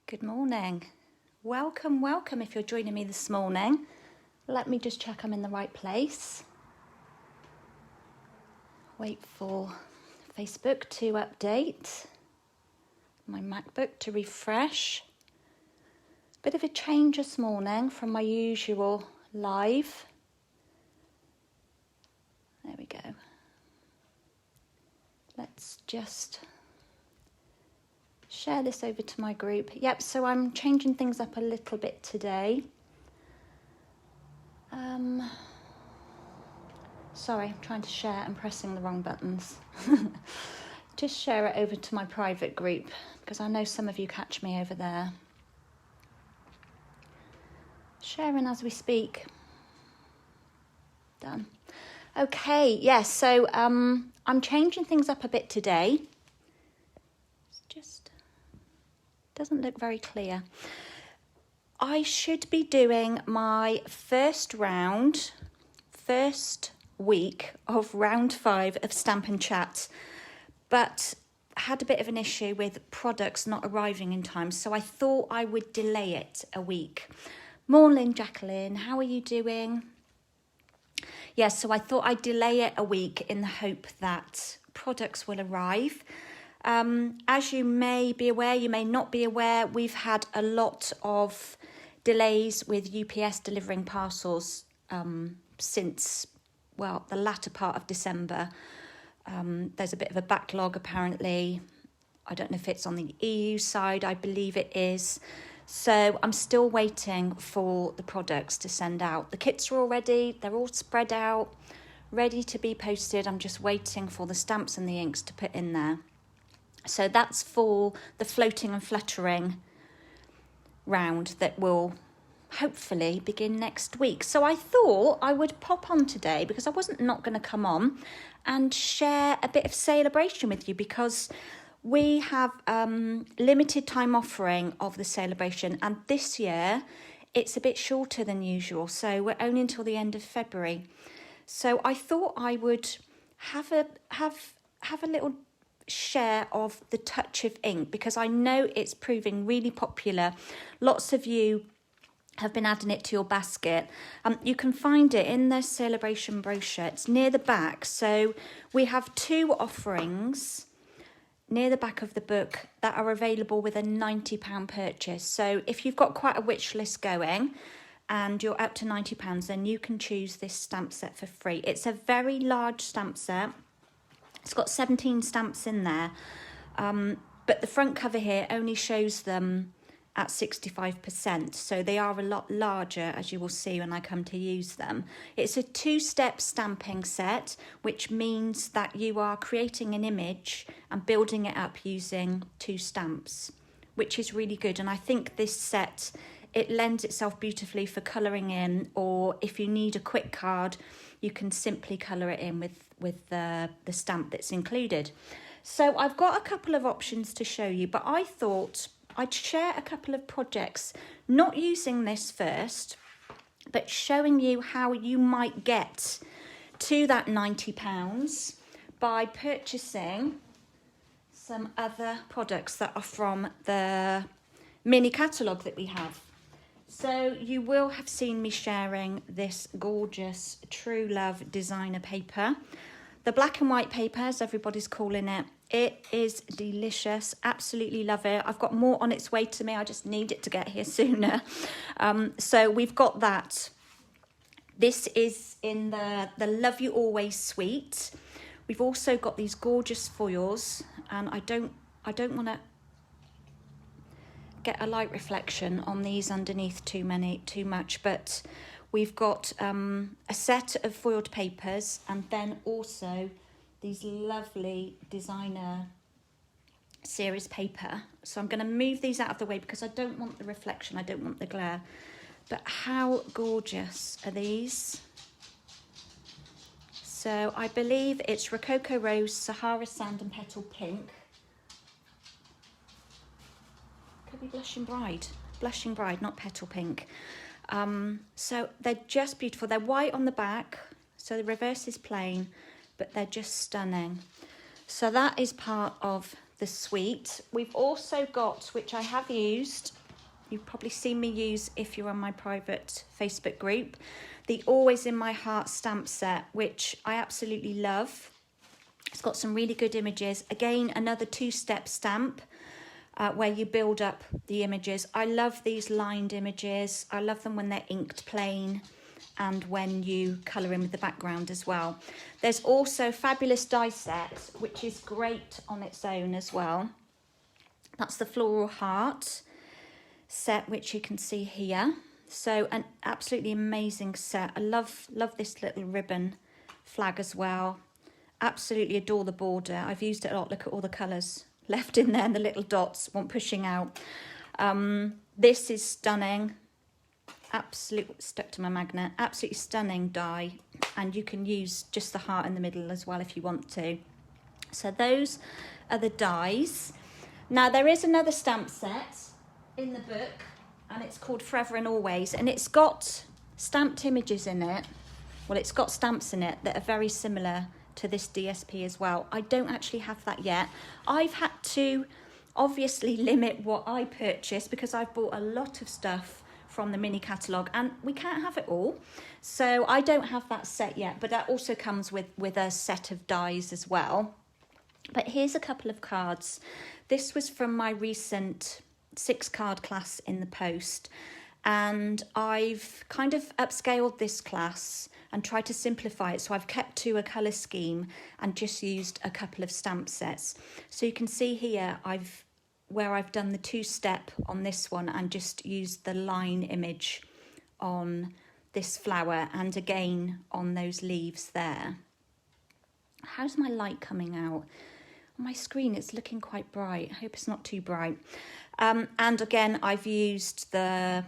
Good morning. Welcome, welcome if you're joining me this morning. Let me just check I'm in the right place. Wait for Facebook to update. My MacBook to refresh. Bit of a change this morning from my usual live. There we go. Let's just share this over to my group. Yep, so I'm changing things up a little bit today. Sorry, I'm trying to share and pressing the wrong buttons. Just share it over to my private group because I know some of you catch me over there. Sharing as we speak. Done. Okay, yes, so I'm changing things up a bit today. It's just doesn't look very clear. I should be doing my first week of round 5 of Stampin' Chat, but had a bit of an issue with products not arriving in time, so I thought I would delay it a week. Morning, Jacqueline, how are you doing? Yes, so I thought I'd delay it a week in the hope that products will arrive. As you may be aware, you may not be aware, we've had a lot of delays with UPS delivering parcels since, well, the latter part of December. There's a bit of a backlog apparently. I don't know if it's on the EU side, I believe it is. So I'm still waiting for the products to send out. The kits are all ready, they're all spread out, ready to be posted. I'm just waiting for the stamps and the inks to put in there. So that's for the floating and fluttering round that will hopefully begin next week. So I thought I would pop on today because I wasn't not going to come on and share a bit of celebration with you because we have limited time offering of the celebration, and this year it's a bit shorter than usual. So we're only until the end of February. So I thought I would have a little share of the touch of ink because I know it's proving really popular. Lots of you have been adding it to your basket. You can find it in the celebration brochure. It's near the back. So we have 2 offerings near the back of the book that are available with a £90 purchase. So if you've got quite a wish list going and you're up to £90, then you can choose this stamp set for free. It's a very large stamp set. It's got 17 stamps in there, but the front cover here only shows them at 65%, so they are a lot larger, as you will see when I come to use them. It's a 2-step stamping set, which means that you are creating an image and building it up using 2 stamps, which is really good. And I think this set, it lends itself beautifully for colouring in, or if you need a quick card, you can simply colour it in with the stamp that's included. So I've got a couple of options to show you, but I thought I'd share a couple of projects, not using this first, but showing you how you might get to that £90 by purchasing some other products that are from the mini catalogue that we have. So you will have seen me sharing this gorgeous True Love designer paper. The black and white paper, as everybody's calling it. It is delicious. Absolutely love it. I've got more on its way to me. I just need it to get here sooner. So we've got that. This is in the Love You Always suite. We've also got these gorgeous foils, and I don't want to get a light reflection on these underneath too much, but we've got a set of foiled papers and then also these lovely designer series paper. So I'm going to move these out of the way because I don't want the reflection, I don't want the glare. But how gorgeous are these? So I believe it's Rococo Rose, Sahara Sand and Petal Pink. Could be Blushing Bride, not Petal Pink. So they're just beautiful. They're white on the back, so the reverse is plain, but they're just stunning. So that is part of the Sweet. We've also got, which I have used, you've probably seen me use if you're on my private Facebook group, the Always in My Heart stamp set, which I absolutely love. It's got some really good images. Again, another 2-step stamp where you build up the images. I love these lined images. I love them when they're inked plain and when you colour in with the background as well. There's also fabulous die set, which is great on its own as well. That's the Floral Heart Set, which you can see here. So an absolutely amazing set. I love this little ribbon flag as well. Absolutely adore the border. I've used it a lot. Look at all the colours left in there and the little dots want pushing out. This is stunning. Absolutely stuck to my magnet. Absolutely stunning die, and you can use just the heart in the middle as well if you want to. So those are the dies. Now there is another stamp set in the book, and it's called Forever and Always, and it's got stamped images in it. Well, it's got stamps in it that are very similar to this DSP as well. I don't actually have that yet. I've had to obviously limit what I purchase because I've bought a lot of stuff from the mini catalogue and we can't have it all. So I don't have that set yet, but that also comes with a set of dies as well. But here's a couple of cards. This was from my recent 6-card class in the post, and I've kind of upscaled this class and tried to simplify it. So I've kept to a colour scheme and just used a couple of stamp sets. So you can see here where I've done the 2-step on this one and just used the line image on this flower and again on those leaves there. How's my light coming out? On my screen it's looking quite bright. I hope it's not too bright. And again, I've used the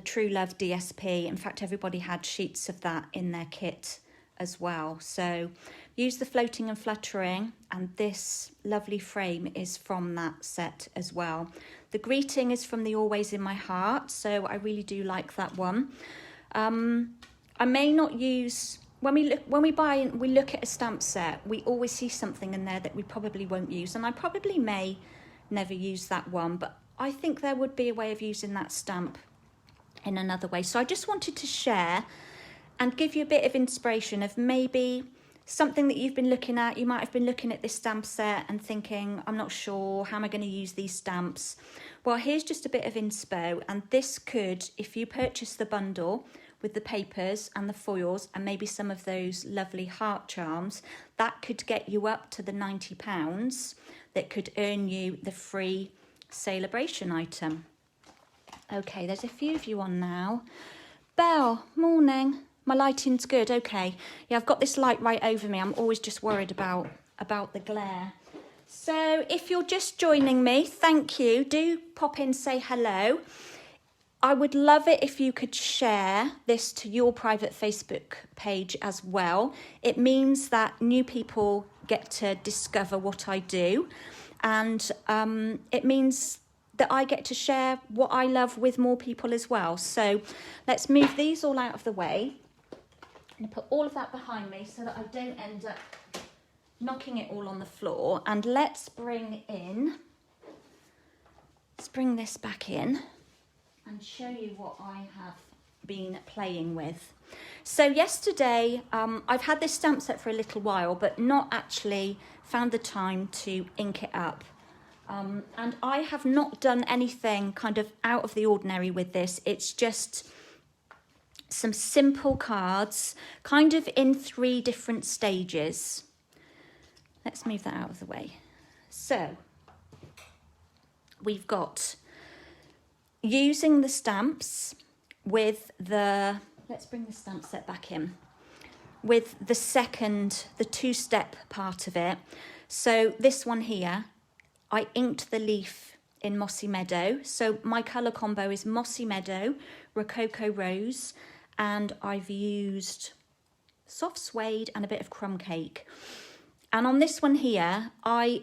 True Love DSP. In fact, everybody had sheets of that in their kit as well. So use the Floating and Fluttering, and this lovely frame is from that set as well. The greeting is from the Always in My Heart, so I really do like that one. I may not use, when we look at a stamp set, we always see something in there that we probably won't use, and I probably may never use that one, but I think there would be a way of using that stamp in another way. So I just wanted to share and give you a bit of inspiration of maybe something that you've been looking at. You might have been looking at this stamp set and thinking, I'm not sure, how am I going to use these stamps? Well, here's just a bit of inspo, and this could, if you purchase the bundle with the papers and the foils and maybe some of those lovely heart charms, that could get you up to the £90 that could earn you the free celebration item. Okay, there's a few of you on now. Belle, morning. My lighting's good, okay. Yeah, I've got this light right over me. I'm always just worried about the glare. So if you're just joining me, thank you. Do pop in, say hello. I would love it if you could share this to your private Facebook page as well. It means that new people get to discover what I do. And it means that I get to share what I love with more people as well. So let's move these all out of the way and put all of that behind me so that I don't end up knocking it all on the floor. And let's bring this back in and show you what I have been playing with. So yesterday, I've had this stamp set for a little while, but not actually found the time to ink it up. And I have not done anything kind of out of the ordinary with this. It's just some simple cards, kind of in 3 different stages. Let's move that out of the way. So we've got using the stamps with the, let's bring the stamp set back in, with the 2-step part of it. So this one here, I inked the leaf in Mossy Meadow. So my colour combo is Mossy Meadow, Rococo Rose, and I've used soft suede and a bit of crumb cake. And on this one here, for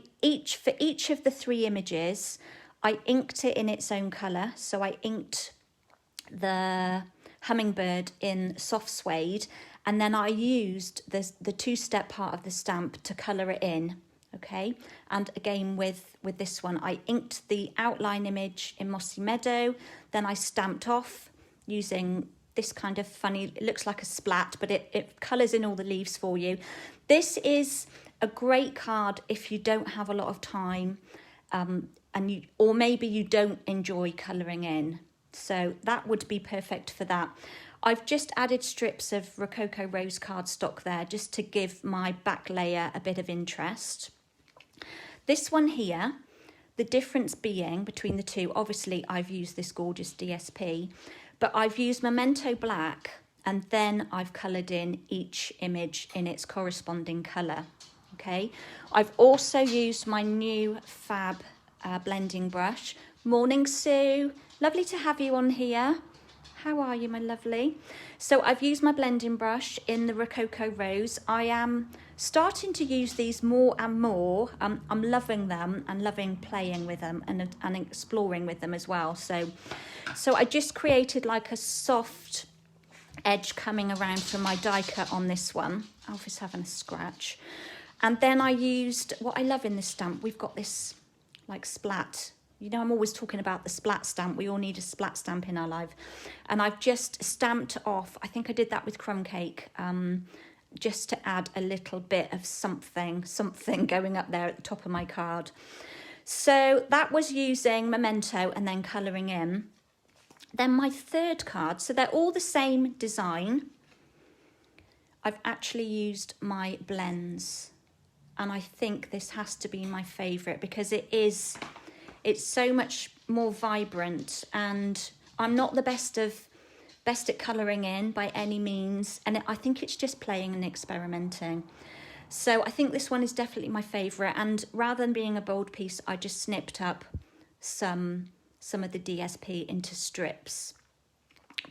each of the 3 images, I inked it in its own colour. So I inked the hummingbird in soft suede, and then I used the 2-step part of the stamp to colour it in Okay, and again with this one, I inked the outline image in Mossy Meadow, then I stamped off using this kind of funny, it looks like a splat, but it colours in all the leaves for you. This is a great card if you don't have a lot of time, or maybe you don't enjoy colouring in. So that would be perfect for that. I've just added strips of Rococo Rose cardstock there just to give my back layer a bit of interest. This one here, the difference being between the two, obviously I've used this gorgeous DSP, but I've used Memento Black and then I've coloured in each image in its corresponding colour. Okay, I've also used my new fab blending brush. Morning, Sue. Lovely to have you on here. How are you, my lovely? So I've used my blending brush in the Rococo Rose. I am starting to use these more and more. I'm loving them and loving playing with them and exploring with them as well. So I just created like a soft edge coming around from my die cut on this one. Alfie's having a scratch. And then I used, what I love in this stamp, we've got this like splat. You know, I'm always talking about the splat stamp. We all need a splat stamp in our life. And I've just stamped off, I think I did that with Crumb Cake, just to add a little bit of something going up there at the top of my card. So that was using Memento and then colouring in. Then my third card, so they're all the same design. I've actually used my blends. And I think this has to be my favourite because it's so much more vibrant, and I'm not the best at colouring in by any means, and I think it's just playing and experimenting. So I think this one is definitely my favourite, and rather than being a bold piece, I just snipped up some of the DSP into strips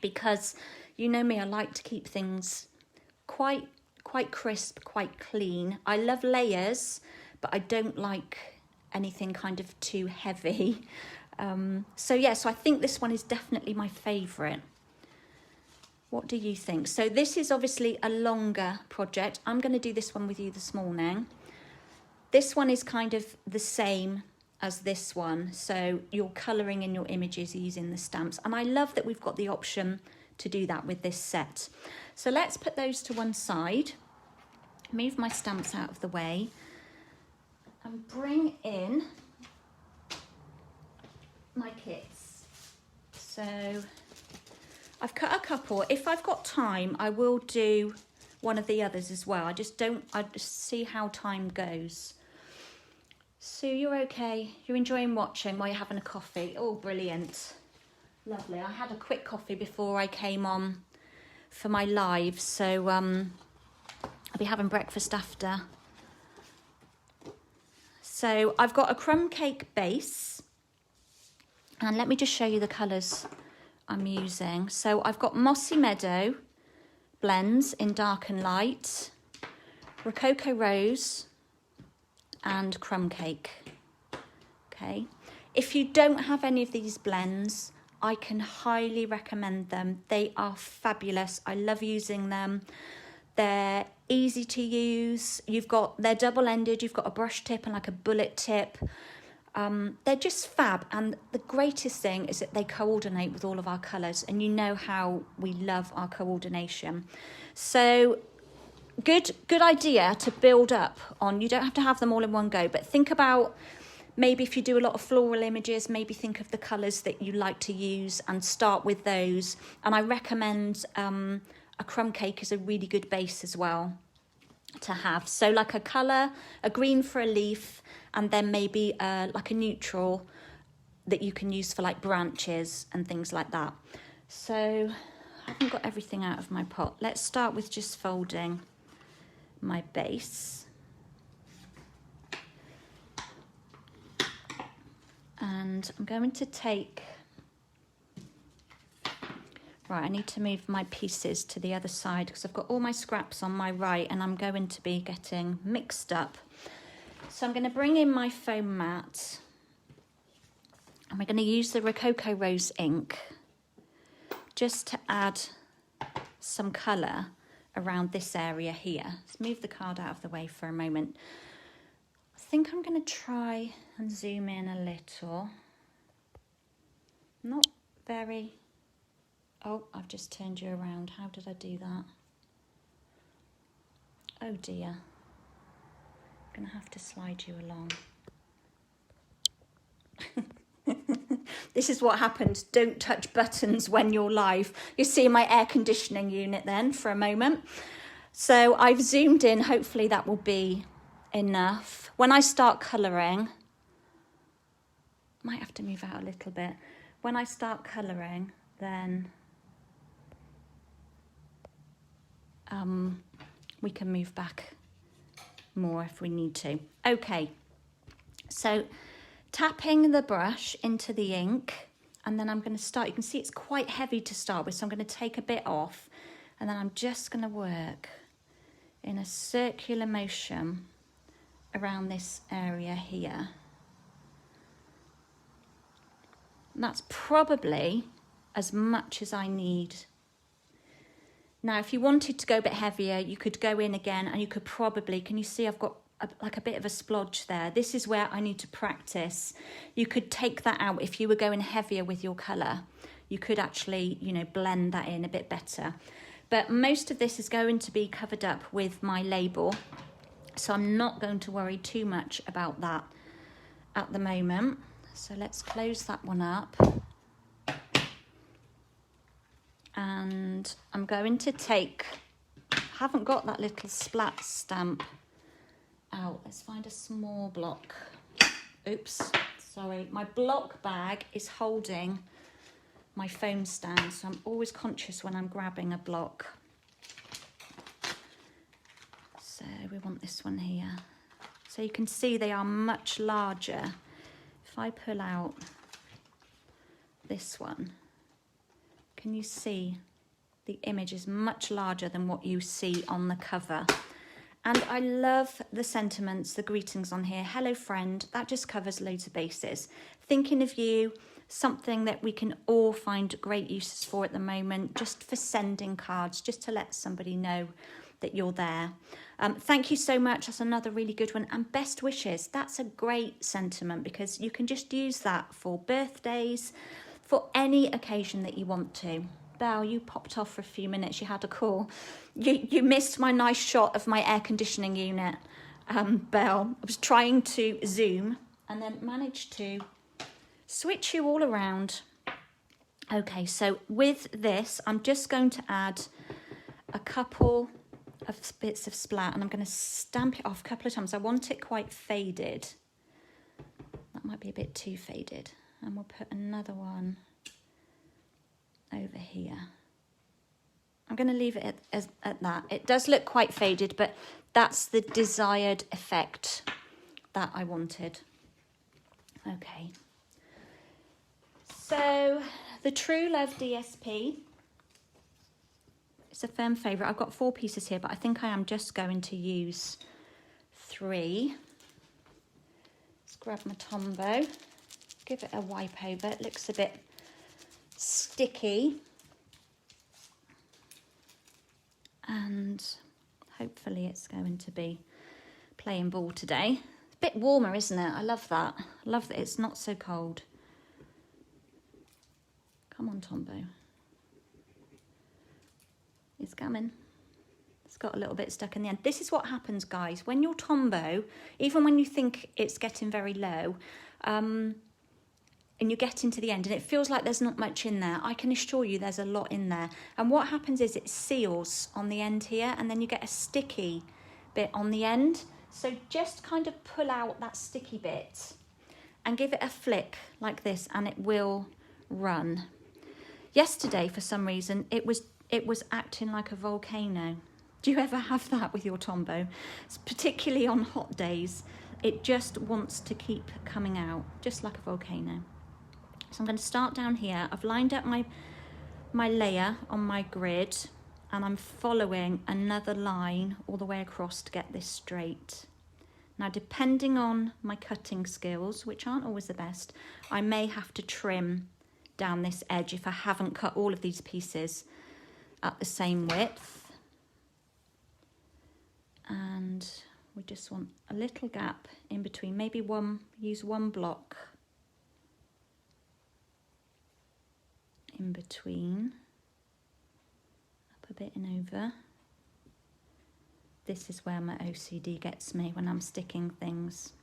because you know me, I like to keep things quite crisp, quite clean. I love layers, but I don't like anything kind of too heavy. So I think this one is definitely my favourite. What do you think? So this is obviously a longer project. I'm going to do this one with you this morning. This one is kind of the same as this one. So you're colouring in your images using the stamps. And I love that we've got the option to do that with this set. So let's put those to one side. Move my stamps out of the way. And bring in my kits. So I've cut a couple. If I've got time, I will do one of the others as well. I just see how time goes. Sue, you're okay? You're enjoying watching while you're having a coffee? Oh, brilliant. Lovely. I had a quick coffee before I came on for my live. So I'll be having breakfast after. So I've got a crumb cake base, and let me just show you the colours I'm using. So I've got Mossy Meadow blends in dark and light, Rococo Rose and Crumb Cake. Okay, if you don't have any of these blends, I can highly recommend them. They are fabulous. I love using them. They're easy to use. They're double-ended. You've got a brush tip and like a bullet tip. They're just fab. And the greatest thing is that they coordinate with all of our colours. And you know how we love our coordination. So good idea to build up on. You don't have to have them all in one go. But think about maybe if you do a lot of floral images, maybe think of the colours that you like to use and start with those. And I recommend a crumb cake is a really good base as well to have. So like a colour, a green for a leaf, and then maybe like a neutral that you can use for like branches and things like that. So I haven't got everything out of my pot. Let's start with just folding my base. And I'm going to take... Right, I need to move my pieces to the other side because I've got all my scraps on my right and I'm going to be getting mixed up. So I'm going to bring in my foam mat and we're going to use the Rococo Rose Ink just to add some colour around this area here. Let's move the card out of the way for a moment. I think I'm going to try and zoom in a little. Not very... Oh, I've just turned you around. How did I do that? Oh dear. I'm going to have to slide you along. This is what happens. Don't touch buttons when you're live. You see my air conditioning unit then for a moment. So I've zoomed in. Hopefully that will be enough. When I start colouring, might have to move out a little bit. When I start colouring, then we can move back more if we need to. Okay, so tapping the brush into the ink, and then I'm going to start. You can see it's quite heavy to start with, so I'm going to take a bit off, and then I'm just going to work in a circular motion around this area here. And that's probably as much as I need. Now, if you wanted to go a bit heavier, you could go in again, and you could probably, can you see I've got like a bit of a splodge there? This is where I need to practice. You could take that out if you were going heavier with your colour. You could actually, you know, blend that in a bit better. But most of this is going to be covered up with my label, so I'm not going to worry too much about that at the moment. So let's close that one up. And I'm going to take, I haven't got that little splat stamp out. Let's find a small block. Oops, sorry. My block bag is holding my foam stand, so I'm always conscious when I'm grabbing a block. So we want this one here. So you can see they are much larger. If I pull out this one, can you see the image is much larger than what you see on the cover? And I love the sentiments, the greetings on here. Hello friend, that just covers loads of bases. Thinking of you, something that we can all find great uses for at the moment, just for sending cards, just to let somebody know that you're there. Thank you so much, that's another really good one. And best wishes, that's a great sentiment, because you can just use that for birthdays, for any occasion that you want to. Belle, you popped off for a few minutes, you had a call. You missed my nice shot of my air conditioning unit, Belle. I was trying to zoom and then managed to switch you all around. Okay, so with this, I'm just going to add a couple of bits of splat, and I'm going to stamp it off a couple of times. I want it quite faded. That might be a bit too faded. And we'll put another one over here. I'm going to leave it at that. It does look quite faded, but that's the desired effect that I wanted. Okay. So the True Love Dsp. It's a firm favourite. I've got 4 pieces here, but I think I am just going to use 3. Let's grab my Tombow. Give it a wipe over. It looks a bit sticky. And hopefully it's going to be playing ball today. It's a bit warmer, isn't it? I love that. I love that it's not so cold. Come on, Tombow. It's coming. It's got a little bit stuck in the end. This is what happens, guys. When your Tombow, even when you think it's getting very low, and you get into the end and it feels like there's not much in there, I can assure you there's a lot in there. And what happens is it seals on the end here, and then you get a sticky bit on the end. So just kind of pull out that sticky bit and give it a flick like this, and it will run. Yesterday, for some reason, it was acting like a volcano. Do you ever have that with your Tombow? It's particularly on hot days. It just wants to keep coming out, just like a volcano. So I'm going to start down here. I've lined up my layer on my grid, and I'm following another line all the way across to get this straight. Now, depending on my cutting skills, which aren't always the best, I may have to trim down this edge if I haven't cut all of these pieces at the same width. And we just want a little gap in between, maybe use one block in between, up a bit and over. This is where my OCD gets me when I'm sticking things.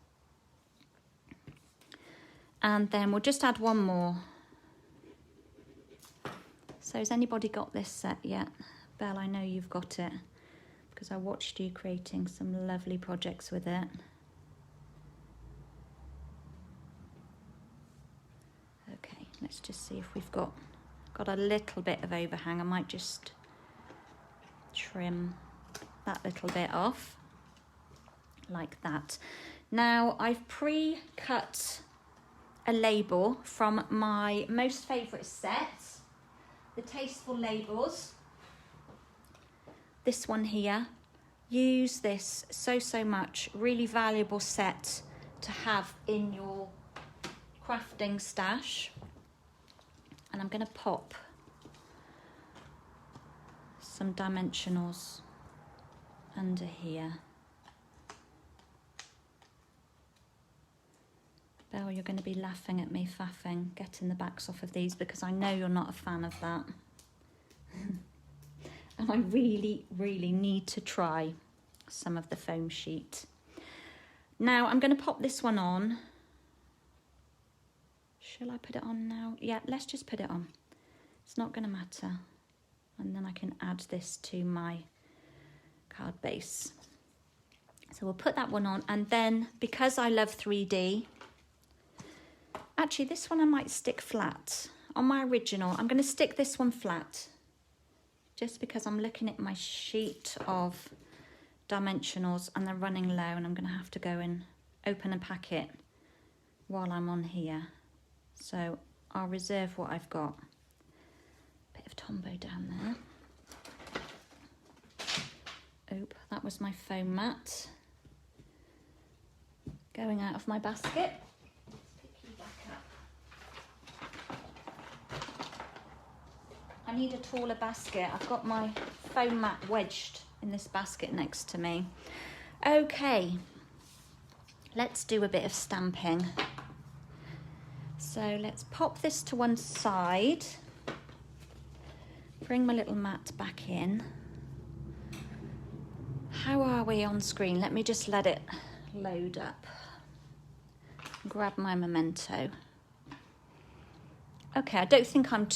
And then we'll just add one more. So has anybody got this set yet? Belle, I know you've got it because I watched you creating some lovely projects with it. Okay, let's just see if we've got a little bit of overhang. I might just trim that little bit off like that. Now I've pre-cut a label from my most favourite set, the Tasteful Labels. This one here. Use this so much. Really valuable set to have in your crafting stash. And I'm going to pop some dimensionals under here. Belle, you're going to be laughing at me faffing, getting the backs off of these because I know you're not a fan of that. And I really need to try some of the foam sheet. Now I'm going to pop this one on. Shall I put it on now? Yeah, let's just put it on. It's not going to matter. And then I can add this to my card base. So we'll put that one on, and then because I love 3D, actually this one I might stick flat. On my original, I'm going to stick this one flat just because I'm looking at my sheet of dimensionals and they're running low, and I'm going to have to go and open a packet while I'm on here. So I'll reserve what I've got. Bit of Tombow down there. Oop, that was my foam mat going out of my basket. Let's pick you back up. I need a taller basket. I've got my foam mat wedged in this basket next to me. Okay, let's do a bit of stamping. So let's pop this to one side. Bring my little mat back in. How are we on screen? Let me just let it load up. Grab my memento. Okay, I don't think I'm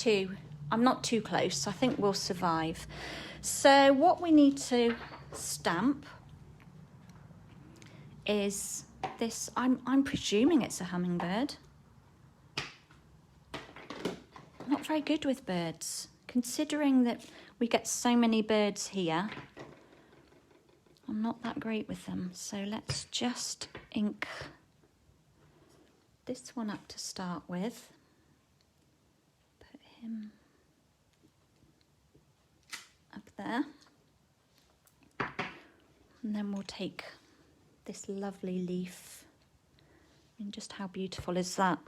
not too close. I think we'll survive. So what we need to stamp is this. I'm presuming it's a hummingbird. Not very good with birds, considering that we get so many birds here. I'm not that great with them, so let's just ink this one up to start with. Put him up there. And then we'll take this lovely leaf. I mean, just how beautiful is that?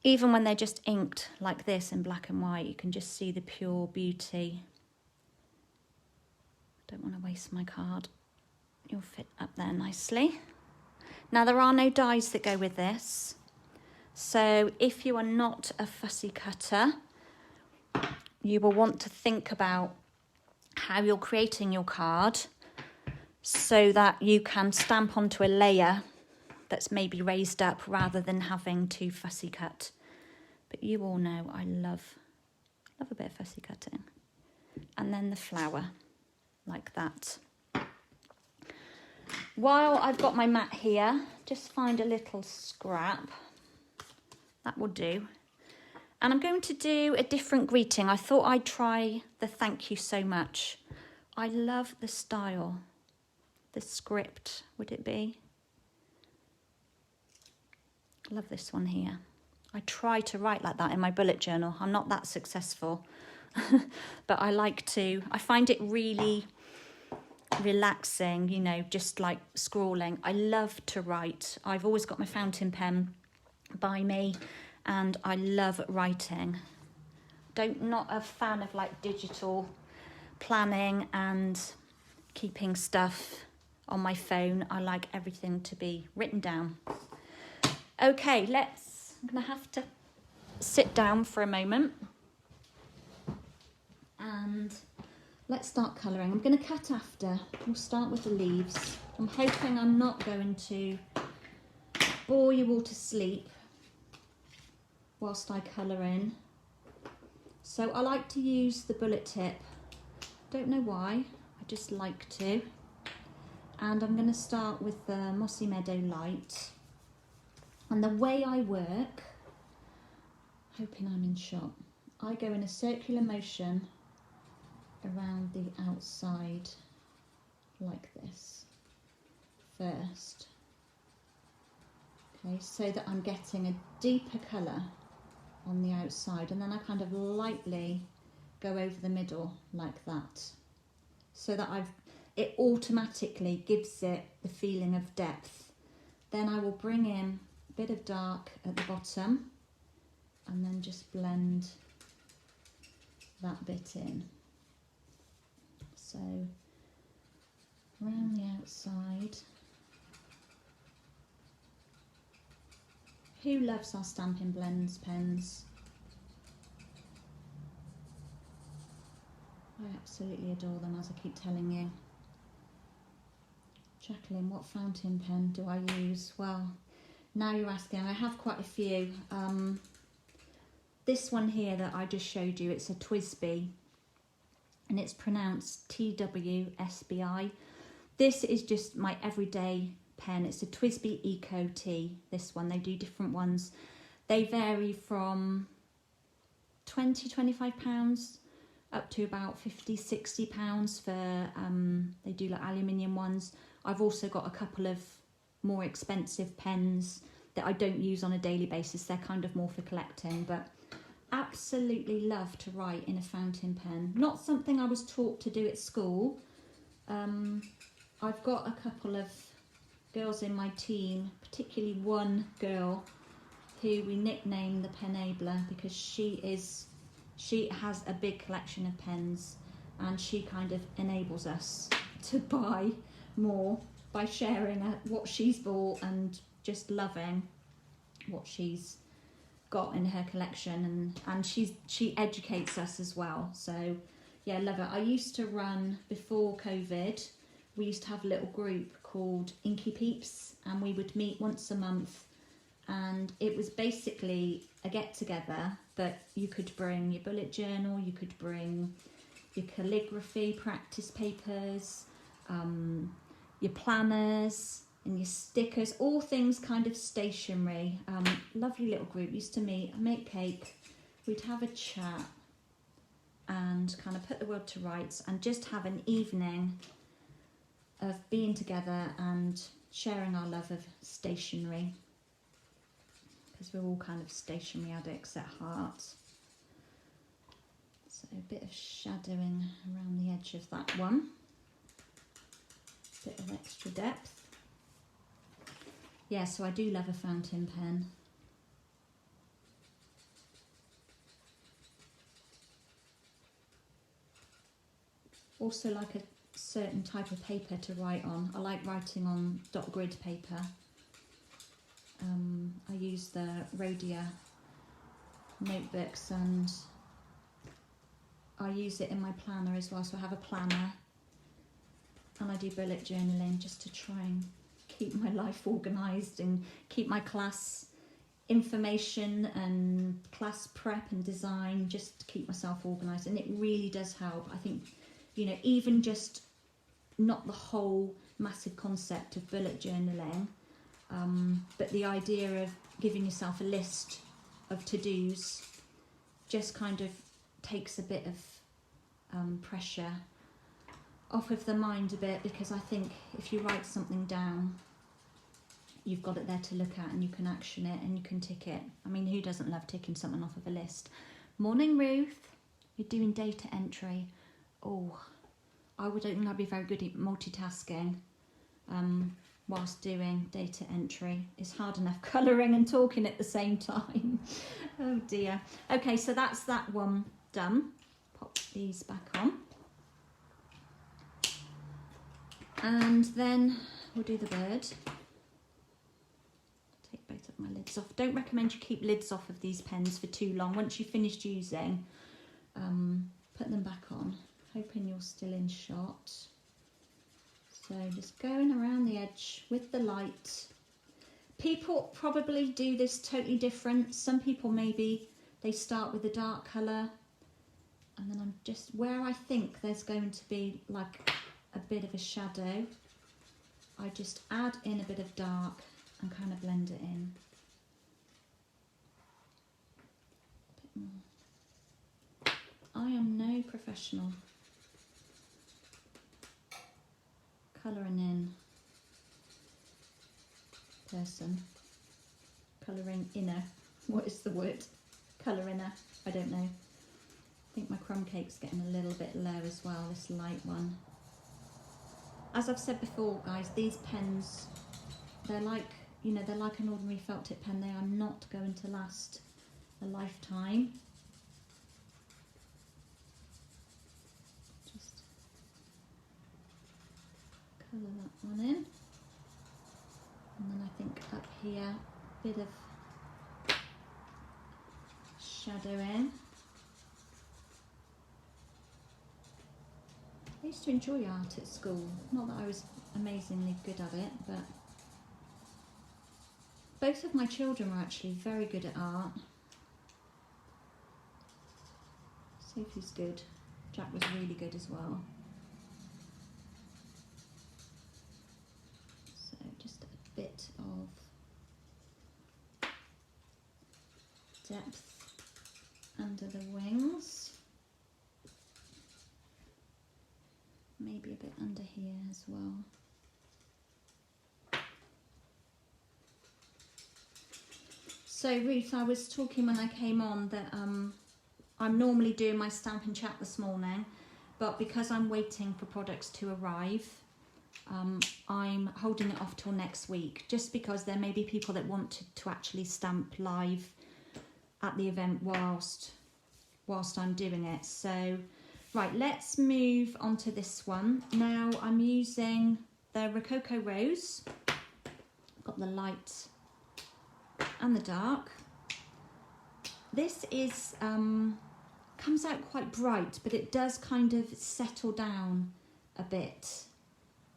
Even when they're just inked like this in black and white, you can just see the pure beauty. Don't want to waste my card. You'll fit up there nicely. Now there are no dies that go with this. So if you are not a fussy cutter, you will want to think about how you're creating your card so that you can stamp onto a layer that's maybe raised up rather than having to fussy cut. But you all know I love a bit of fussy cutting. And then the flower, like that. While I've got my mat here, just find a little scrap. That will do. And I'm going to do a different greeting. I thought I'd try the thank you so much. I love the style, the script, would it be? Love this one here. I try to write like that in my bullet journal. I'm not that successful, but I find it really relaxing, you know, just like scrawling. I love to write. I've always got my fountain pen by me and I love writing. Not a fan of like digital planning and keeping stuff on my phone. I like everything to be written down. Okay, I'm gonna have to sit down for a moment and let's start colouring. I'm going to cut after. We'll start with the leaves. I'm hoping I'm not going to bore you all to sleep whilst I colour in. So I like to use the bullet tip. Don't know why, I just like to. And I'm going to start with the Mossy Meadow Light. And the way I work, hoping I'm in shot, I go in a circular motion around the outside like this first. Okay, so that I'm getting a deeper colour on the outside, and then I kind of lightly go over the middle like that, so that it automatically gives it the feeling of depth. Then I will bring in a bit of dark at the bottom and then just blend that bit in. So around the outside. Who loves our Stampin Blends pens? I absolutely adore them, as I keep telling you. Jacqueline, what fountain pen do I use? Well, now you're asking. I have quite a few. This one here that I just showed you, it's a Dsp, and it's pronounced TWSBI. This is just my everyday pen. It's a Dsp Eco T, this one. They do different ones. They vary from £20–25 up to about £50–60 for, they do like aluminium ones. I've also got a couple of more expensive pens that I don't use on a daily basis. They're kind of more for collecting, but absolutely love to write in a fountain pen. Not something I was taught to do at school. I've got a couple of girls in my team, particularly one girl who we nicknamed the Penabler because she has a big collection of pens, and she kind of enables us to buy more by sharing what she's bought and just loving what she's got in her collection, and she educates us as well. So yeah, love it. I used to run, before COVID, we used to have a little group called Inky Peeps, and we would meet once a month, and it was basically a get together, but you could bring your bullet journal, you could bring your calligraphy practice papers, your planners and your stickers, all things kind of stationery. Lovely little group. Used to meet, make cake, we'd have a chat and kind of put the world to rights and just have an evening of being together and sharing our love of stationery, because we're all kind of stationery addicts at heart. So a bit of shadowing around the edge of that one, bit of extra depth. Yeah, so I do love a fountain pen. Also like a certain type of paper to write on. I like writing on dot grid paper. I use the Rhodia notebooks, and I use it in my planner as well. So I have a planner and I do bullet journaling just to try and keep my life organised and keep my class information and class prep and design, just to keep myself organised. And it really does help. I think, you know, even just not the whole massive concept of bullet journaling, but the idea of giving yourself a list of to-dos just kind of takes a bit of pressure off of the mind a bit, because I think if you write something down, you've got it there to look at and you can action it and you can tick it. I mean, who doesn't love ticking something off of a list? Morning, Ruth. You're doing data entry. Oh, I don't think I'd be very good at multitasking whilst doing data entry. It's hard enough colouring and talking at the same time. Oh dear. Okay, so that's that one done. Pop these back on. And then we'll do the bird. Take both of my lids off. Don't recommend you keep lids off of these pens for too long. Once you've finished using, put them back on, hoping you're still in shot. So just going around the edge with the light. People probably do this totally different. Some people maybe they start with a dark colour, and then I'm just where I think there's going to be like a bit of a shadow, I just add in a bit of dark and kind of blend it in. A bit more. I am no professional colouring in person. Colouring inner. What is the word? Colour inner. I don't know. I think my crumb cake's getting a little bit low as well, this light one. As I've said before, guys, these pens, they're like, you know, they're like an ordinary felt tip pen. They are not going to last a lifetime. Just colour that one in. And then I think up here, a bit of shadow in. I used to enjoy art at school. Not that I was amazingly good at it, but both of my children were actually very good at art. Sophie's good. Jack was really good as well. So just a bit of depth under the wings. Maybe a bit under here as well. So Ruth, I was talking when I came on that I'm normally doing my Stampin' Chat this morning, but because I'm waiting for products to arrive, I'm holding it off till next week, just because there may be people that want to actually stamp live at the event whilst I'm doing it. So right, let's move on to this one. Now I'm using the Rococo Rose. Got the light and the dark. This is comes out quite bright, but it does kind of settle down a bit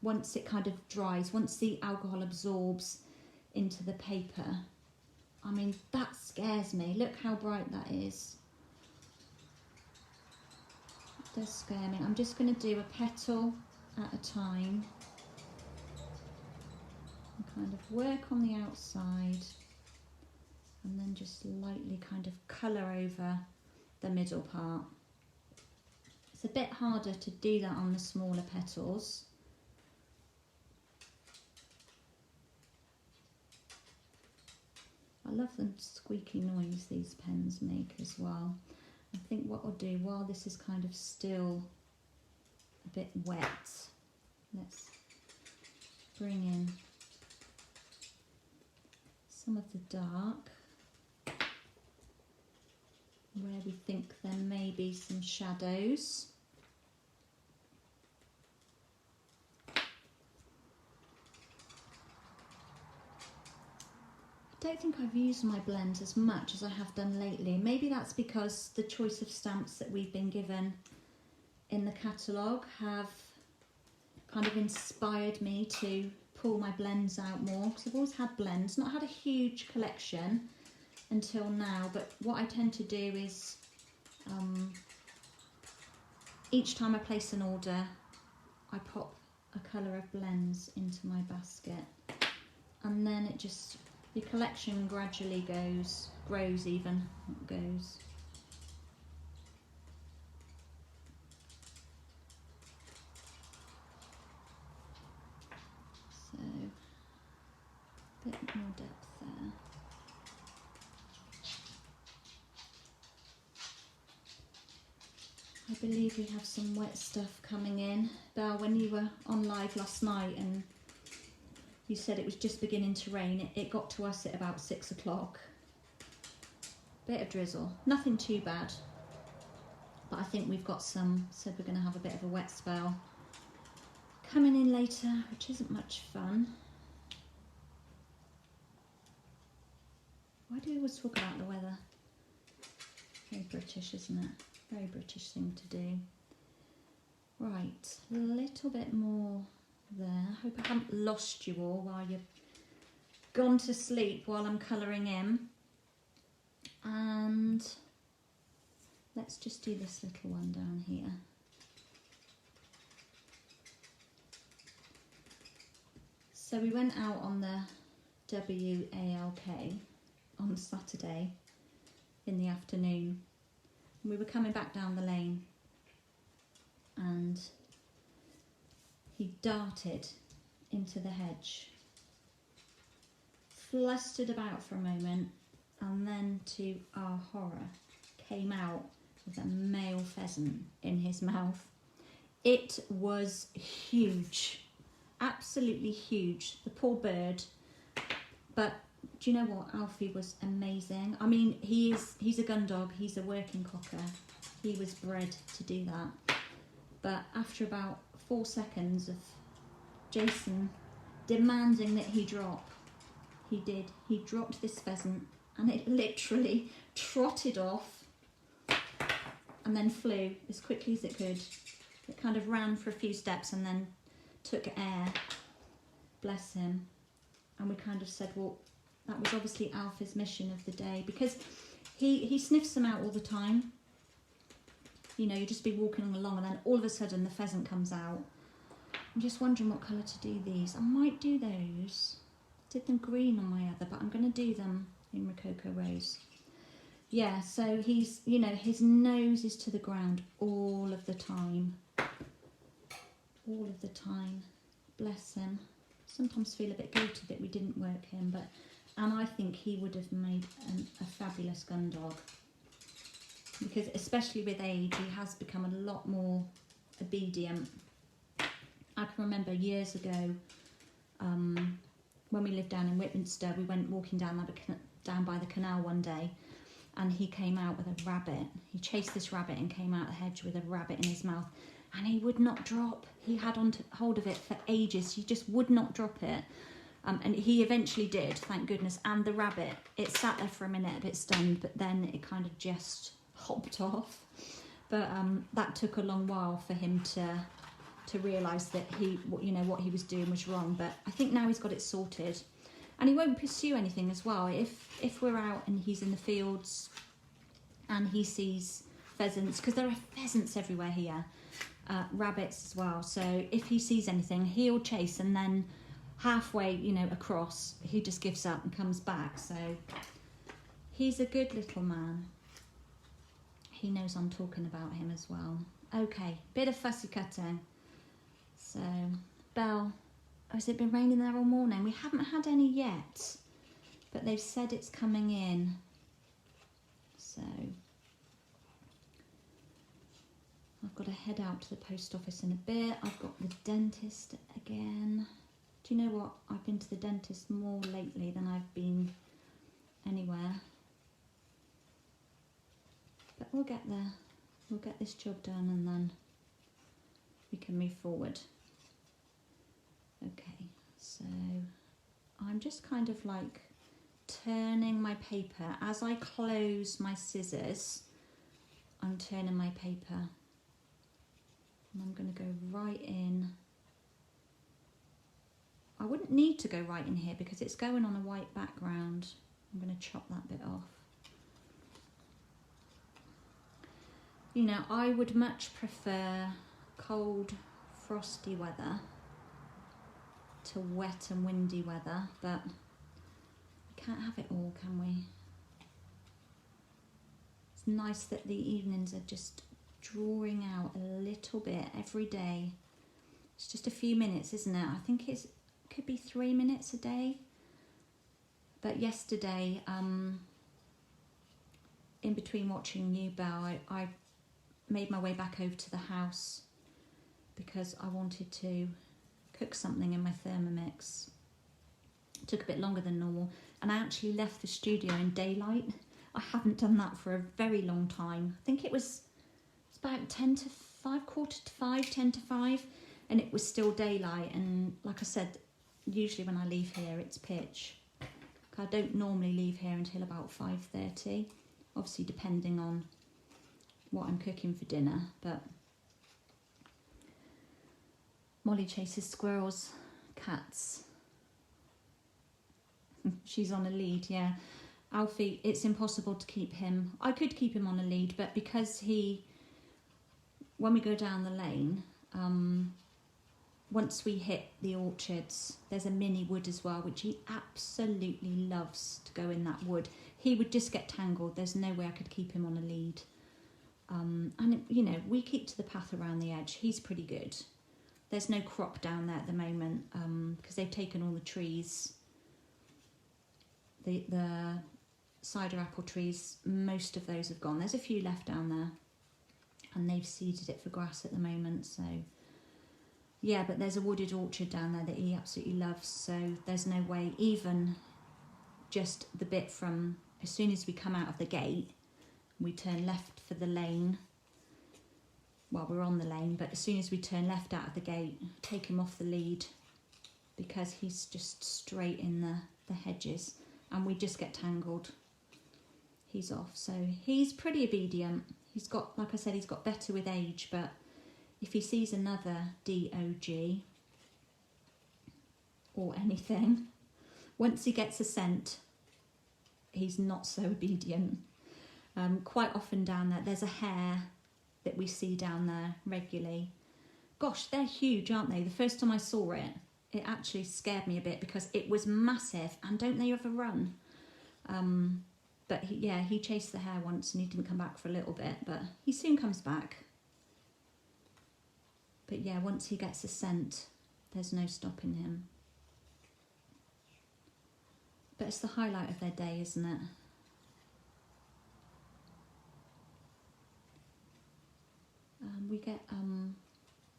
once it kind of dries, once the alcohol absorbs into the paper. I mean, that scares me. Look how bright that is. Does scare me. I'm just going to do a petal at a time and kind of work on the outside, and then just lightly kind of colour over the middle part. It's a bit harder to do that on the smaller petals. I love the squeaky noise these pens make as well. I think what I'll do while this is kind of still a bit wet, let's bring in some of the dark where we think there may be some shadows. I don't think I've used my blends as much as I have done lately. Maybe that's because the choice of stamps that we've been given in the catalogue have kind of inspired me to pull my blends out more, because I've always had blends, not had a huge collection until now, but what I tend to do is each time I place an order, I pop a colour of blends into my basket, and then it just, the collection gradually grows even, not goes. So, a bit more depth there. I believe we have some wet stuff coming in. Belle, when you were on live last night and you said it was just beginning to rain, it got to us at about 6 o'clock. Bit of drizzle, nothing too bad. But I think we've got some, so we're going to have a bit of a wet spell coming in later, which isn't much fun. Why do we always talk about the weather? Very British, isn't it? Very British thing to do. Right, a little bit more there. Hope I haven't lost you all while you've gone to sleep while I'm colouring in. And let's just do this little one down here. So we went out on the WALK on Saturday in the afternoon. We were coming back down the lane and he darted into the hedge, flustered about for a moment, and then to our horror came out with a male pheasant in his mouth. It was huge, absolutely huge, the poor bird. But do you know what? Alfie was amazing. I mean, he's a gun dog, he's a working cocker. He was bred to do that. But after about 4 seconds of Jason demanding that he drop, he did. He dropped this pheasant and it literally trotted off and then flew as quickly as it could. It kind of ran for a few steps and then took air. Bless him. And we kind of said, well, that was obviously Alfie's mission of the day, because he sniffs them out all the time. You know, you just be walking along and then all of a sudden the pheasant comes out. I'm just wondering what colour to do these. I might do those. Did them green on my other, but I'm going to do them in Rococo Rose. Yeah, so he's, you know, his nose is to the ground all of the time. All of the time. Bless him. Sometimes feel a bit guilty that we didn't work him, and I think he would have made a fabulous gun dog. Because especially with age, he has become a lot more obedient. I can remember years ago, when we lived down in Whitminster, we went walking down by the canal one day, and he came out with a rabbit. He chased this rabbit and came out the hedge with a rabbit in his mouth, and he would not drop. He had hold of it for ages. He just would not drop it. And he eventually did, thank goodness. And the rabbit, it sat there for a minute, a bit stunned, but then it kind of just hopped off. But that took a long while for him to realise that what he was doing was wrong. But I think now he's got it sorted, and he won't pursue anything as well. If we're out and he's in the fields and he sees pheasants, because there are pheasants everywhere here, rabbits as well. So if he sees anything, he'll chase, and then halfway, across, he just gives up and comes back. So he's a good little man. He knows I'm talking about him as well. Okay, bit of fussy cutting. So, Belle, has it been raining there all morning? We haven't had any yet, but they've said it's coming in. So, I've got to head out to the post office in a bit. I've got the dentist again. Do you know what? I've been to the dentist more lately than I've been anywhere. But we'll get there. We'll get this job done and then we can move forward. Okay, so I'm just kind of like turning my paper. As I close my scissors, I'm turning my paper. And I'm going to go right in. I wouldn't need to go right in here because it's going on a white background. I'm going to chop that bit off. I would much prefer cold, frosty weather to wet and windy weather, but we can't have it all, can we? It's nice that the evenings are just drawing out a little bit every day. It's just a few minutes, isn't it? I think it could be 3 minutes a day. But yesterday, in between watching you, Belle, I made my way back over to the house because I wanted to cook something in my Thermomix. It took a bit longer than normal, and I actually left the studio in daylight. I haven't done that for a very long time. I think it's about 10 to 5, quarter to 5, 10 to 5, and it was still daylight. And like I said, usually when I leave here it's pitch. I don't normally leave here until about 5:30, obviously depending on what I'm cooking for dinner. But Molly chases squirrels, cats. She's on a lead, yeah. Alfie, it's impossible to keep him. I could keep him on a lead, but because when we go down the lane, once we hit the orchards, there's a mini wood as well, which he absolutely loves to go in that wood. He would just get tangled. There's no way I could keep him on a lead. And, you know, we keep to the path around the edge. He's pretty good. There's no crop down there at the moment because they've taken all the trees. The cider apple trees, most of those have gone. There's a few left down there, and they've seeded it for grass at the moment. So yeah, but there's a wooded orchard down there that he absolutely loves, so there's no way, even just the bit from as soon as we come out of the gate, we turn left for the lane. Well, we're on the lane, but as soon as we turn left out of the gate, take him off the lead because he's just straight in the hedges, and we just get tangled. He's off. So he's pretty obedient. He's got, like I said, he's got better with age, but if he sees another DOG or anything, once he gets a scent, he's not so obedient. Quite often down there, there's a hare that we see down there regularly. Gosh, they're huge, aren't they? The first time I saw it, it actually scared me a bit because it was massive, and don't they ever run? But he chased the hare once and he didn't come back for a little bit, but he soon comes back. But yeah, once he gets a scent, there's no stopping him. But it's the highlight of their day, isn't it?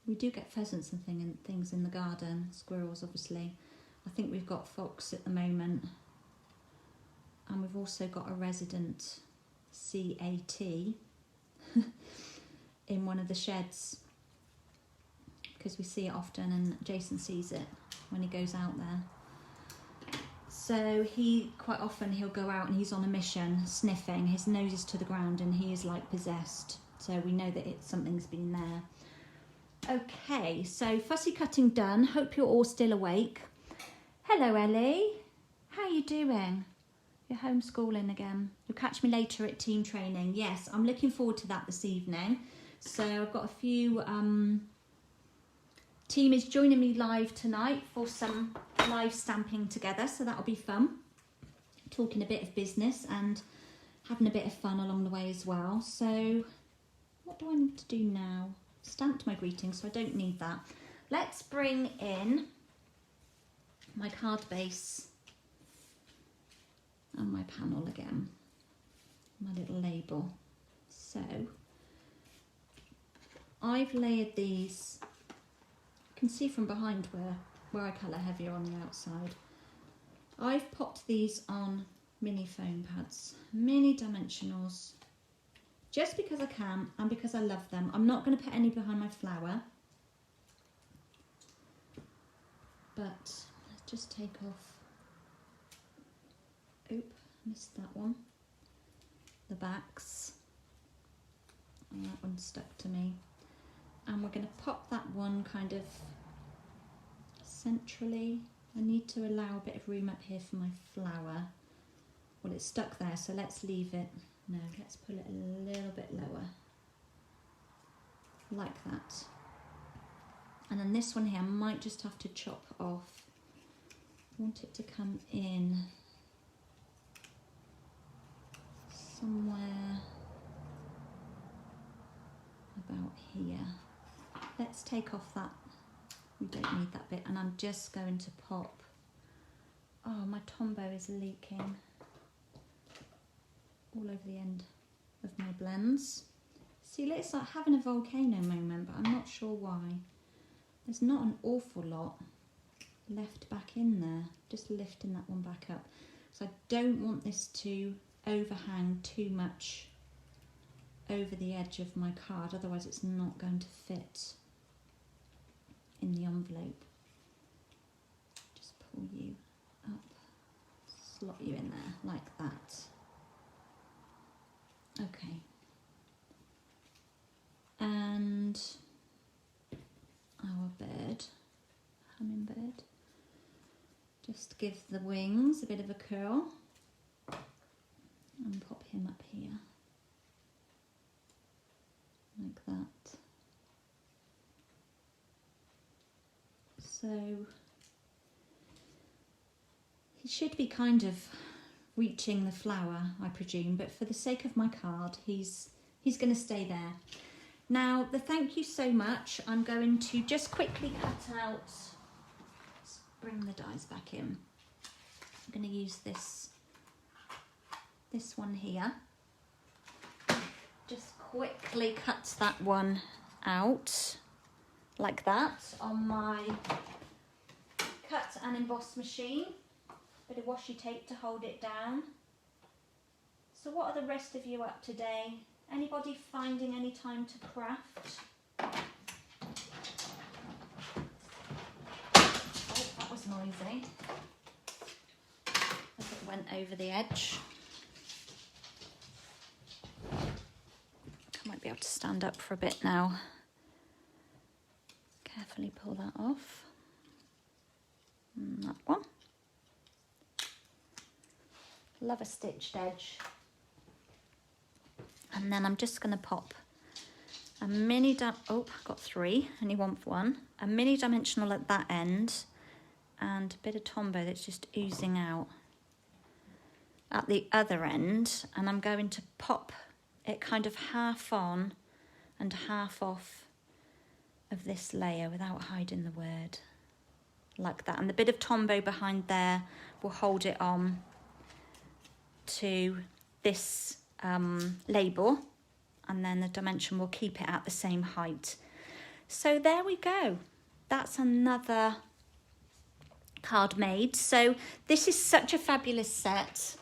We do get pheasants and things in the garden, squirrels obviously. I think we've got fox at the moment. And we've also got a resident CAT in one of the sheds because we see it often, and Jason sees it when he goes out there. So quite often he'll go out and he's on a mission, sniffing. His nose is to the ground and he is like possessed. So we know that something's been there. Okay, so fussy cutting done. Hope you're all still awake. Hello, Ellie. How are you doing? You're homeschooling again. You'll catch me later at team training. Yes, I'm looking forward to that this evening. So I've got a few... team is joining me live tonight for some live stamping together, so that'll be fun. Talking a bit of business and having a bit of fun along the way as well. So what do I need to do now? Stamped my greetings, so I don't need that. Let's bring in my card base and my panel again, my little label. So I've layered these. You can see from behind where I colour heavier on the outside. I've popped these on mini foam pads, mini dimensionals, just because I can and because I love them. I'm not going to put any behind my flower, but let's just take off. Oop, missed that one. The backs. And that one stuck to me. And we're going to pop that one kind of centrally. I need to allow a bit of room up here for my flower. Well, it's stuck there, so let's leave it. No, let's pull it a little bit lower. Like that. And then this one here, I might just have to chop off. I want it to come in somewhere about here. Let's take off that, we don't need that bit, and I'm just going to pop, oh, my Tombow is leaking all over the end of my blends. See, it's like having a volcano moment, but I'm not sure why. There's not an awful lot left back in there, just lifting that one back up. So I don't want this to overhang too much over the edge of my card, otherwise it's not going to fit. in the envelope. Just pull you up, slot you in there like that. Okay. And our bird, hummingbird, just give the wings a bit of a curl and pop him up here like that. So he should be kind of reaching the flower, I presume, but for the sake of my card, he's going to stay there. Now, the thank you so much, I'm going to just quickly cut out, let's bring the dies back in. I'm going to use this one here. Just quickly cut that one out like that on my cut and emboss machine. Bit of washi tape to hold it down. So what are the rest of you up today? Anybody finding any time to craft? Oh, that was noisy. As it went over the edge. I might be able to stand up for a bit now. Carefully pull that off. And that one. Love a stitched edge. And then I'm just going to pop a mini, oh, I've got three, only want one. A mini dimensional at that end and a bit of Tombow that's just oozing out at the other end. And I'm going to pop it kind of half on and half off of this layer without hiding the word, like that. And the bit of Tombow behind there will hold it on to this label, and then the dimension will keep it at the same height. So there we go. That's another card made. So this is such a fabulous set.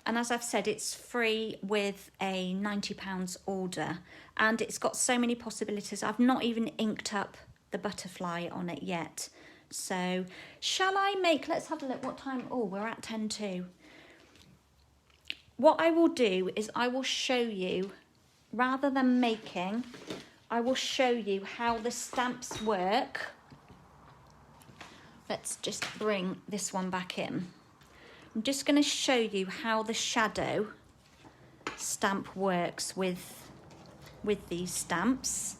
And as I've said, it's free with a £90 order. And it's got so many possibilities. I've not even inked up the butterfly on it yet. So shall I make, let's have a look, what time? Oh, we're at 10:02. What I will do is I will show you, rather than making, I will show you how the stamps work. Let's just bring this one back in. I'm just going to show you how the shadow stamp works with these stamps.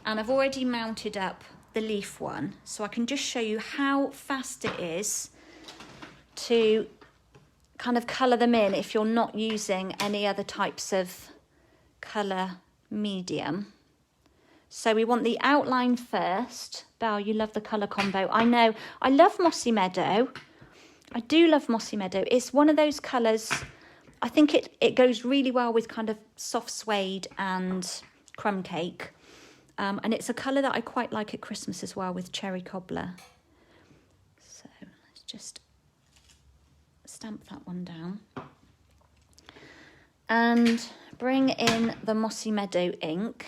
And I've already mounted up the leaf one, so I can just show you how fast it is to kind of colour them in if you're not using any other types of colour medium. So we want the outline first. Belle, you love the colour combo. I know. I love Mossy Meadow. I do love Mossy Meadow. It's one of those colours, I think it goes really well with kind of soft suede and crumb cake. And it's a colour that I quite like at Christmas as well with cherry cobbler. So let's just stamp that one down. And bring in the Mossy Meadow ink.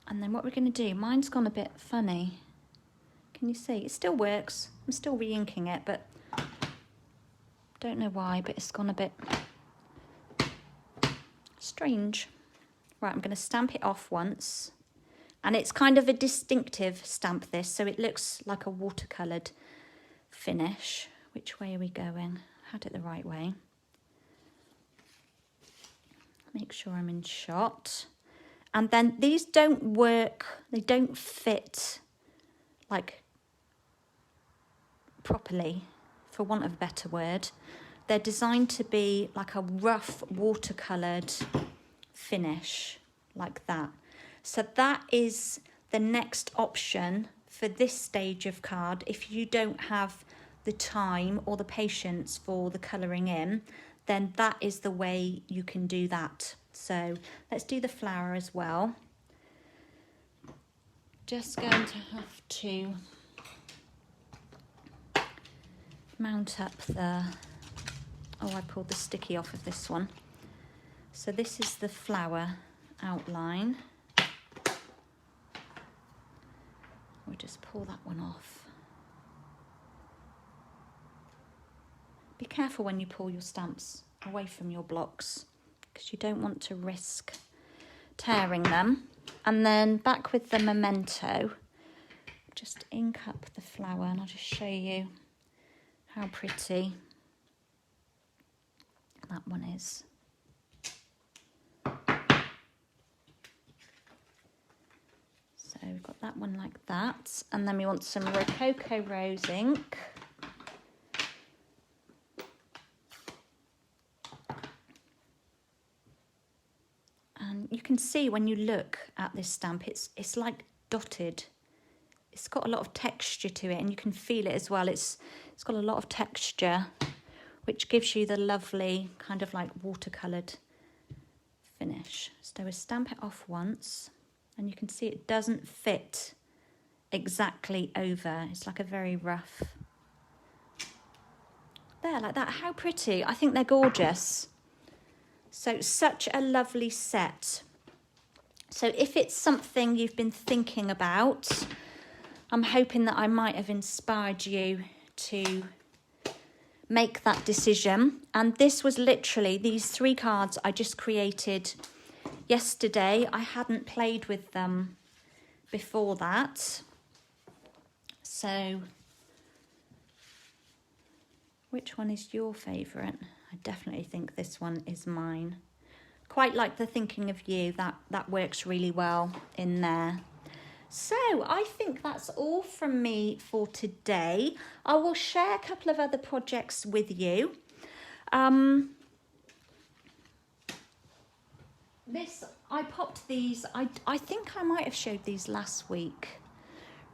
And then what we're going to do, mine's gone a bit funny. Can you see? It still works. I'm still re-inking it, but don't know why, but it's gone a bit strange. Right, I'm going to stamp it off once. And it's kind of a distinctive stamp, this, so it looks like a watercoloured finish. Which way are we going? Had it the right way. Make sure I'm in shot. And then these don't work, they don't fit like properly, for want of a better word. They're designed to be like a rough watercoloured finish, like that. So that is the next option for this stage of card. If you don't have the time or the patience for the colouring in, then that is the way you can do that. So let's do the flower as well. Just going to have to mount up the, oh, I pulled the sticky off of this one. So this is the flower outline. we just pull that one off. Be careful when you pull your stamps away from your blocks because you don't want to risk tearing them. And then back with the Memento, just ink up the flower and I'll just show you how pretty that one is. So we've got that one like that, and then we want some Rococo Rose Ink. And you can see when you look at this stamp, it's like dotted. It's got a lot of texture to it, and you can feel it as well. It's got a lot of texture, which gives you the lovely kind of like watercoloured finish. So we stamp it off once, and you can see it doesn't fit exactly over. It's like a very rough. There, like that. How pretty. I think they're gorgeous. So such a lovely set. So if it's something you've been thinking about, I'm hoping that I might have inspired you to make that decision. And this was literally, these 3 cards I just created yesterday. I hadn't played with them before that. So which one is your favourite? I definitely think this one is mine. Quite like the Thinking of You, that works really well in there. So I think that's all from me for today. I will share a couple of other projects with you. I popped these, I think I might have showed these last week.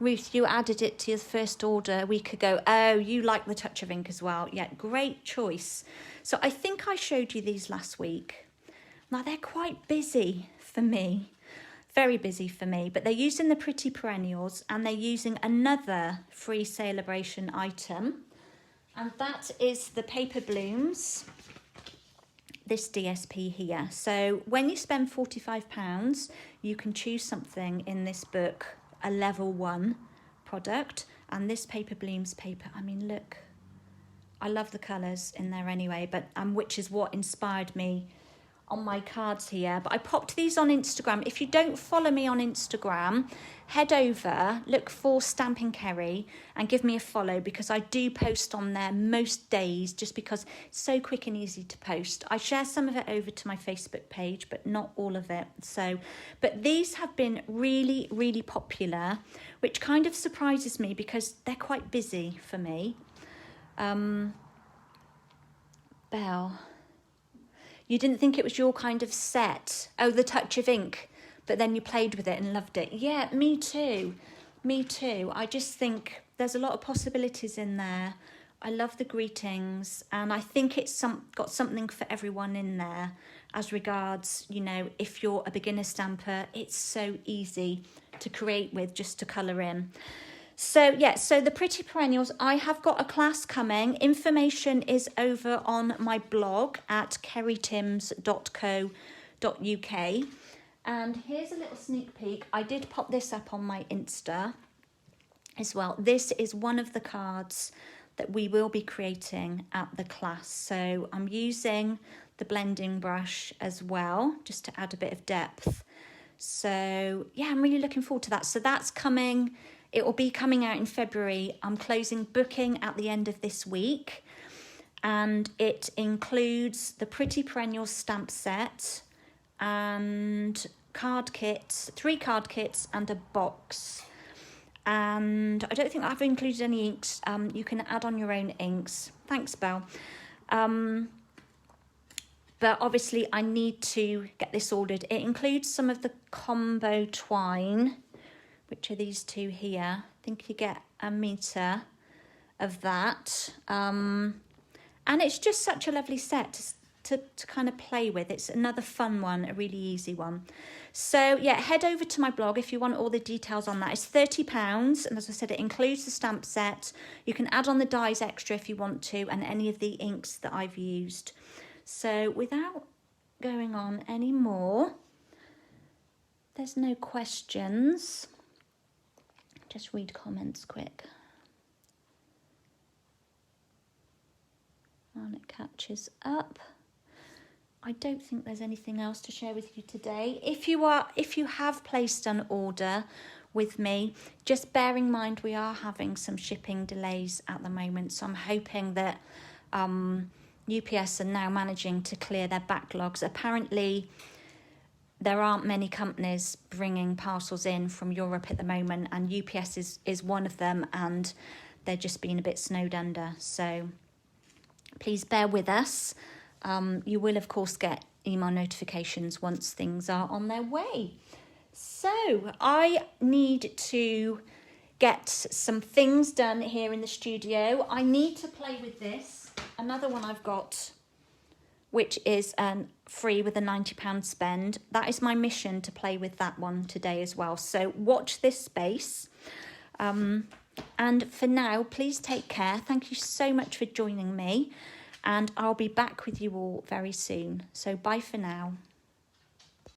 Ruth, you added it to your first order a week ago. Oh, you like the touch of ink as well. Yeah, great choice. So I think I showed you these last week. Now they're quite busy for me. Very busy for me, but they're using the Pretty Perennials and they're using another free celebration item. And that is the Paper Blooms, this DSP here. So when you spend £45, you can choose something in this book, a level 1 product. And this Paper Blooms paper, I mean, look, I love the colours in there anyway, but which is what inspired me on my cards here. But I popped these on Instagram. If you don't follow me on Instagram, head over, look for Stampin' Kerry and give me a follow, because I do post on there most days just because it's so quick and easy to post. I share some of it over to my Facebook page, but not all of it. So, but these have been really, really popular, which kind of surprises me because they're quite busy for me. Belle, you didn't think it was your kind of set. Oh, the touch of ink, but then you played with it and loved it. Yeah, me too. Me too. I just think there's a lot of possibilities in there. I love the greetings, and I think it's got something for everyone in there as regards, you know, if you're a beginner stamper, it's so easy to create with, just to colour in. So, yeah, so the Pretty Perennials, I have got a class coming. Information is over on my blog at kerrytims.co.uk. And here's a little sneak peek. I did pop this up on my Insta as well. This is one of the cards that we will be creating at the class. So I'm using the blending brush as well, just to add a bit of depth. So, yeah, I'm really looking forward to that. So that's coming. It will be coming out in February. I'm closing booking at the end of this week. And it includes the Pretty Perennials stamp set and card kits, 3 card kits and a box. And I don't think I've included any inks. You can add on your own inks. Thanks, Belle. But obviously I need to get this ordered. It includes some of the combo twine, which are these 2 here. I think you get a metre of that. And it's just such a lovely set to kind of play with. It's another fun one, a really easy one. So, yeah, head over to my blog if you want all the details on that. It's £30, and as I said, it includes the stamp set. You can add on the dies extra if you want to, and any of the inks that I've used. So, without going on any more, there's no questions. Just read comments quick. And it catches up. I don't think there's anything else to share with you today. If you have placed an order with me, just bear in mind we are having some shipping delays at the moment. So I'm hoping that UPS are now managing to clear their backlogs. Apparently, there aren't many companies bringing parcels in from Europe at the moment, and UPS is one of them, and they're just being a bit snowed under. So please bear with us. You will, of course, get email notifications once things are on their way. So I need to get some things done here in the studio. I need to play with this. Another one I've got, which is free with a £90 spend. That is my mission, to play with that one today as well. So watch this space. And for now, please take care. Thank you so much for joining me. And I'll be back with you all very soon. So bye for now.